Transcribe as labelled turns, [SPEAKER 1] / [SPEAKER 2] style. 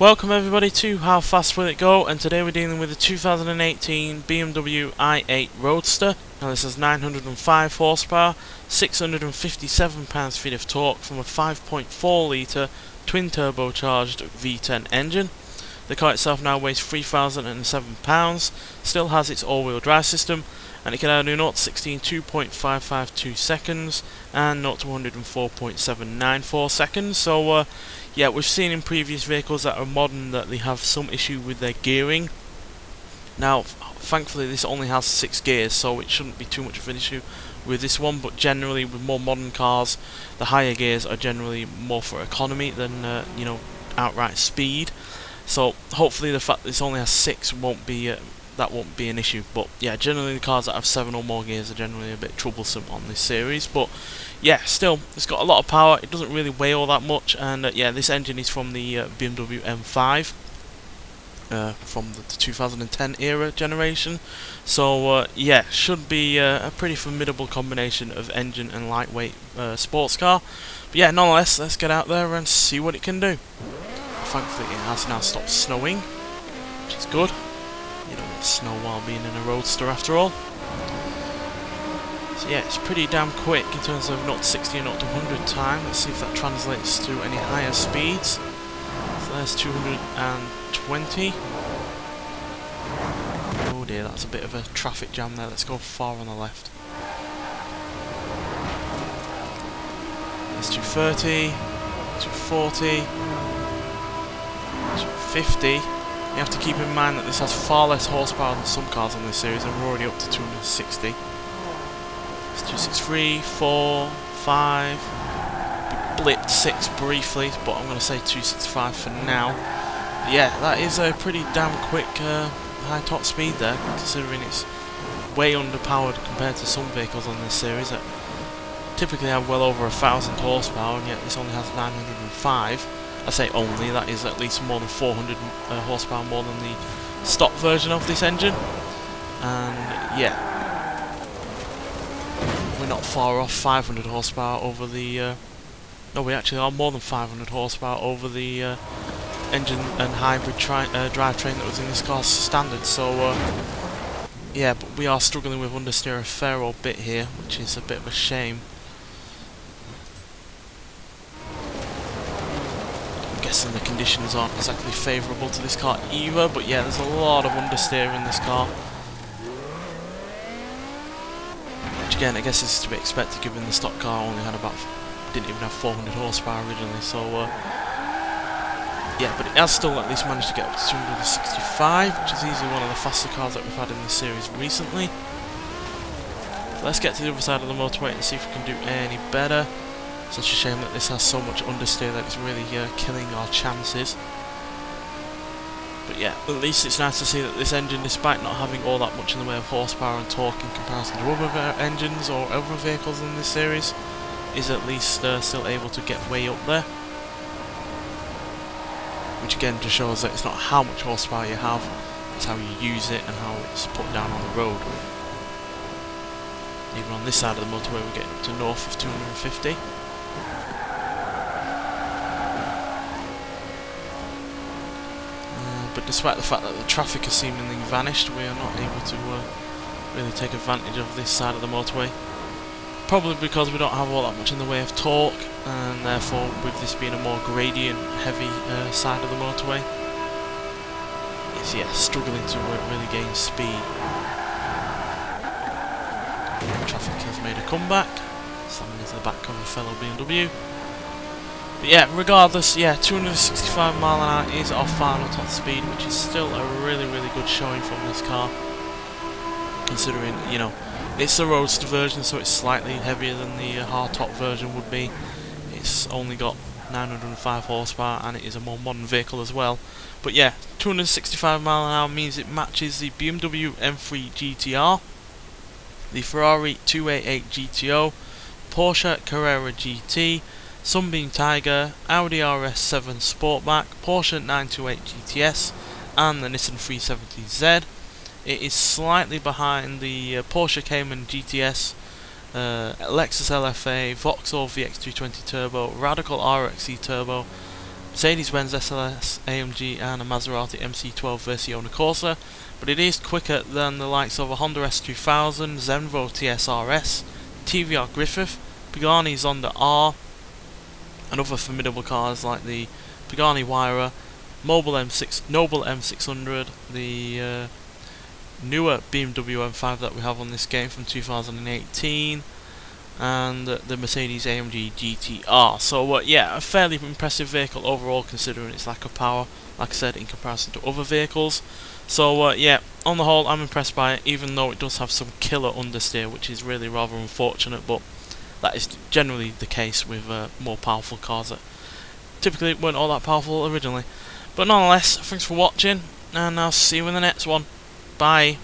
[SPEAKER 1] Welcome everybody to How Fast Will It Go, and today we're dealing with the 2018 BMW i8 Roadster. Now this has 905 horsepower, 657 pounds-feet of torque from a 5.4 litre twin turbocharged V10 engine. The car itself now weighs 3,007 pounds, still has its all-wheel drive system, and it can do 0 to 60 in 2.552 seconds and 0 to 104.794 seconds. So yeah, we've seen in previous vehicles that are modern that they have some issue with their gearing. Now thankfully this only has 6 gears, so it shouldn't be too much of an issue with this one, but generally with more modern cars the higher gears are generally more for economy than outright speed. So hopefully the fact that this only has 6 won't be that won't be an issue. But yeah, generally the cars that have 7 or more gears are generally a bit troublesome on this series. But yeah, still, it's got a lot of power. It doesn't really weigh all that much, and yeah, this engine is from the BMW M5 from the 2010 era generation. So yeah, should be a pretty formidable combination of engine and lightweight sports car. But yeah, nonetheless, let's get out there and see what it can do. Thankfully it has now stopped snowing, which is good. You don't want snow while being in a Roadster after all. So yeah, it's pretty damn quick in terms of 0 to 60 and 0 to 100 time. Let's see if that translates to any higher speeds. So there's 220. Oh dear, that's a bit of a traffic jam there. Let's go far on the left. There's 230, 240. 250. You have to keep in mind that this has far less horsepower than some cars on this series, and we're already up to 260. It's 263, 4, 5. We blipped 6 briefly, but I'm going to say 265 for now. But yeah, that is a pretty damn quick high top speed there, considering it's way underpowered compared to some vehicles on this series that typically have well over 1,000 horsepower, and yet this only has 905. I say only, that is at least more than 400 horsepower more than the stock version of this engine. And yeah, we're not far off 500 horsepower over the no, we actually are more than 500 horsepower over the engine and hybrid drivetrain that was in this car's standard. So yeah, but we are struggling with understeer a fair old bit here, which is a bit of a shame. And the conditions aren't exactly favourable to this car either, but yeah, there's a lot of understeer in this car, which again I guess is to be expected given the stock car only had didn't even have 400 horsepower originally. So yeah, but it has still at least managed to get up to 265, which is easily one of the faster cars that we've had in this series recently. So let's get to the other side of the motorway and see if we can do any better. Such a shame that this has so much understeer that it's really killing our chances. But yeah, at least it's nice to see that this engine, despite not having all that much in the way of horsepower and torque in comparison to other engines or other vehicles in this series, is at least still able to get way up there. Which again just shows that it's not how much horsepower you have, it's how you use it and how it's put down on the road. Even on this side of the motorway we're getting up to north of 250. But despite the fact that the traffic has seemingly vanished, we are not able to really take advantage of this side of the motorway. Probably because we don't have all that much in the way of torque, and therefore with this being a more gradient heavy side of the motorway, it's struggling to really gain speed. Traffic has made a comeback, slamming into the back of a fellow BMW. But yeah, regardless, yeah, 265 mile an hour is our final top speed, which is still a really good showing from this car, considering, it's the Roadster version, so it's slightly heavier than the hard top version would be. It's only got 905 horsepower, and it is a more modern vehicle as well. But yeah, 265 mile an hour means it matches the BMW M3 GTR, the Ferrari 288 GTO, Porsche Carrera GT, Sunbeam Tiger, Audi RS7 Sportback, Porsche 928 GTS, and the Nissan 370Z. It is slightly behind the Porsche Cayman GTS, Lexus LFA, Vauxhall VX220 Turbo, Radical RXE Turbo, Mercedes-Benz SLS AMG and a Maserati MC12 Versione Corsa, but it is quicker than the likes of a Honda S2000, Zenvo TSRS, TVR Griffith, Pagani Zonda R, and other formidable cars like the Pagani Huayra, Noble M600, the newer BMW M5 that we have on this game from 2018, and the Mercedes AMG GTR. So yeah, a fairly impressive vehicle overall considering its lack of power, like I said, in comparison to other vehicles. So yeah, on the whole I'm impressed by it, even though it does have some killer understeer, which is really rather unfortunate, but that is generally the case with more powerful cars that typically weren't all that powerful originally. But nonetheless, thanks for watching, and I'll see you in the next one. Bye.